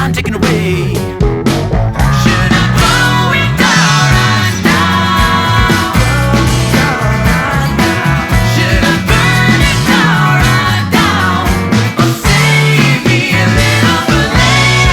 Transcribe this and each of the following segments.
I'm taken away. Should I throw it down right now? Should I burn it down right now? Or save me a little for later?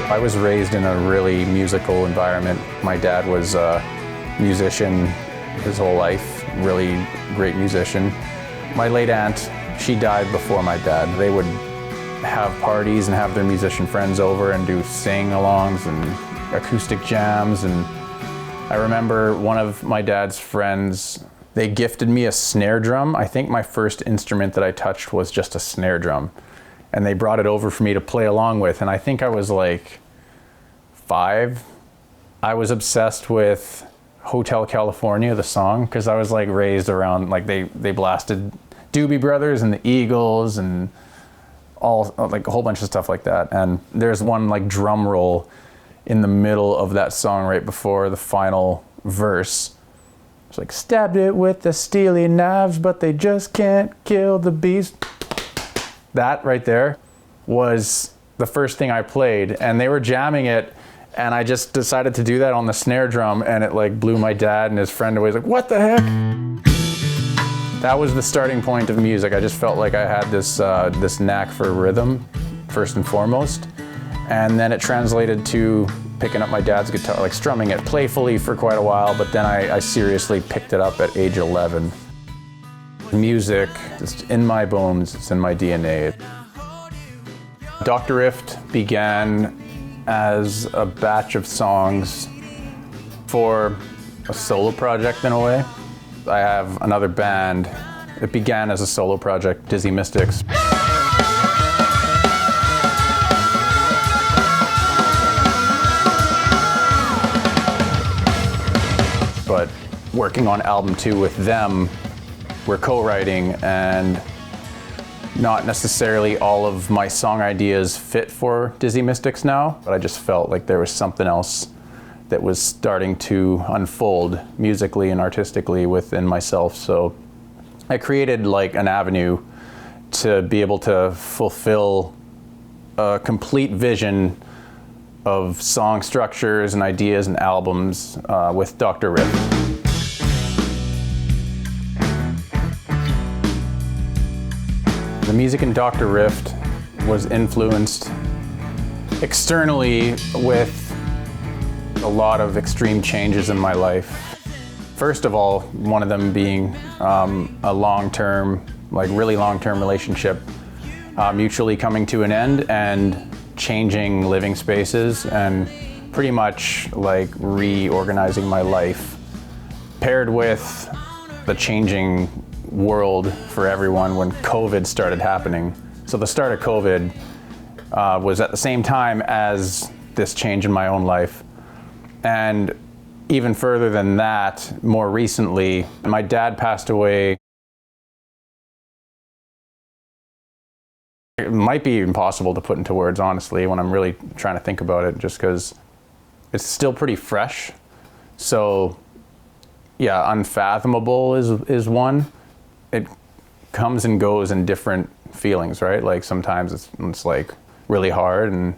I was raised in a really musical environment. My dad was a musician his whole life, really great musician. My late aunt, she died before my dad. They would have parties and have their musician friends over and do sing-alongs and acoustic jams. And I remember one of my dad's friends, they gifted me a snare drum. I think my first instrument that I touched was just a snare drum. And they brought it over for me to play along with. And I think I was like 5. I was obsessed with Hotel California, the song, because I was like raised around, like they blasted Doobie Brothers and the Eagles and all, like a whole bunch of stuff like that. And there's one like drum roll in the middle of that song right before the final verse. It's like, stabbed it with the steely knives, but they just can't kill the beast. That right there was the first thing I played, and they were jamming it, and I just decided to do that on the snare drum, and it like blew my dad and his friend away. He's like, what the heck? That was the starting point of music. I just felt like I had this this knack for rhythm, first and foremost, and then it translated to picking up my dad's guitar, like strumming it playfully for quite a while, but then I seriously picked it up at age 11. Music, it's in my bones, it's in my DNA. Dr. Rift began as a batch of songs for a solo project in a way. I have another band. It began as a solo project, Dizzy Mystics. But working on album 2 with them, we're co-writing, and not necessarily all of my song ideas fit for Dizzy Mystics now, but I just felt like there was something else that was starting to unfold musically and artistically within myself. So I created like an avenue to be able to fulfill a complete vision of song structures and ideas and albums with Dr. Rift. The music in Dr. Rift was influenced externally with a lot of extreme changes in my life. First of all, one of them being a long-term, like really long-term relationship mutually coming to an end and changing living spaces and pretty much like reorganizing my life, paired with the changing world for everyone when COVID started happening. So the start of COVID was at the same time as this change in my own life. And even further than that, more recently, my dad passed away. It might be impossible to put into words, honestly, when I'm really trying to think about it, just because it's still pretty fresh. So yeah, unfathomable is one. It comes and goes in different feelings, right? Like sometimes it's like really hard and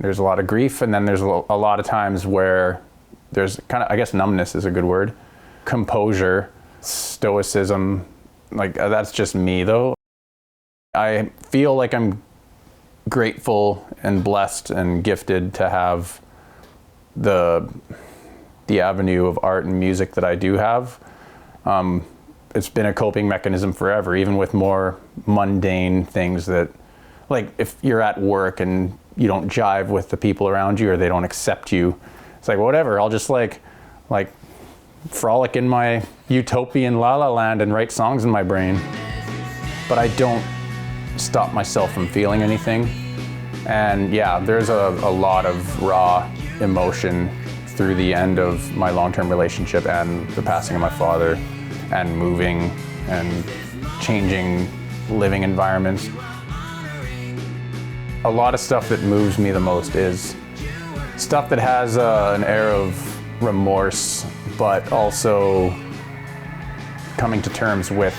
there's a lot of grief, and then there's a lot of times where there's kind of, I guess numbness is a good word, composure, stoicism, like that's just me though. I feel like I'm grateful and blessed and gifted to have the avenue of art and music that I do have. It's been a coping mechanism forever, even with more mundane things that, like if you're at work and you don't jive with the people around you or they don't accept you, it's like, whatever, I'll just like frolic in my utopian la la land and write songs in my brain. But I don't stop myself from feeling anything. And yeah, there's a lot of raw emotion through the end of my long-term relationship and the passing of my father, and moving and changing living environments. A lot of stuff that moves me the most is stuff that has an air of remorse, but also coming to terms with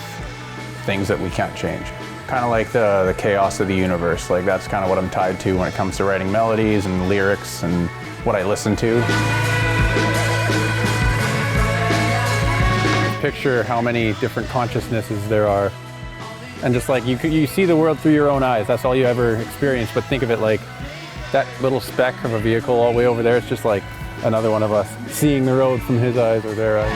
things that we can't change. Kind of like the chaos of the universe. Like, that's kind of what I'm tied to when it comes to writing melodies and lyrics and what I listen to. Picture how many different consciousnesses there are. And just like you see the world through your own eyes. That's all you ever experience. But think of it like that little speck of a vehicle all the way over there. It's just like another one of us seeing the road from his eyes or their eyes.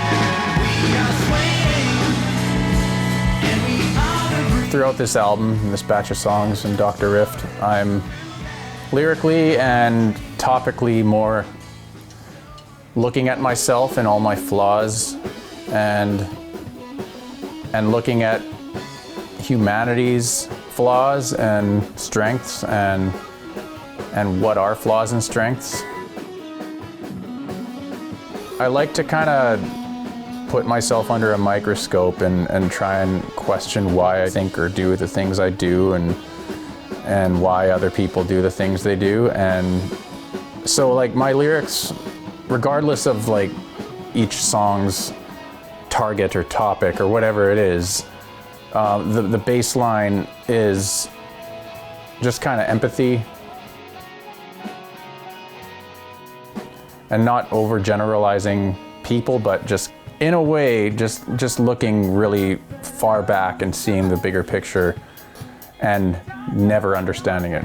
Throughout this album, and this batch of songs in Dr.Rift, I'm lyrically and topically more looking at myself and all my flaws, and looking at humanity's flaws and strengths, and what are flaws and strengths. I like to kind of put myself under a microscope and try and question why I think or do the things I do, and why other people do the things they do. And so like my lyrics, regardless of like each song's target or topic or whatever it is, the baseline is just kind of empathy and not overgeneralizing people, but just in a way, just looking really far back and seeing the bigger picture and never understanding it.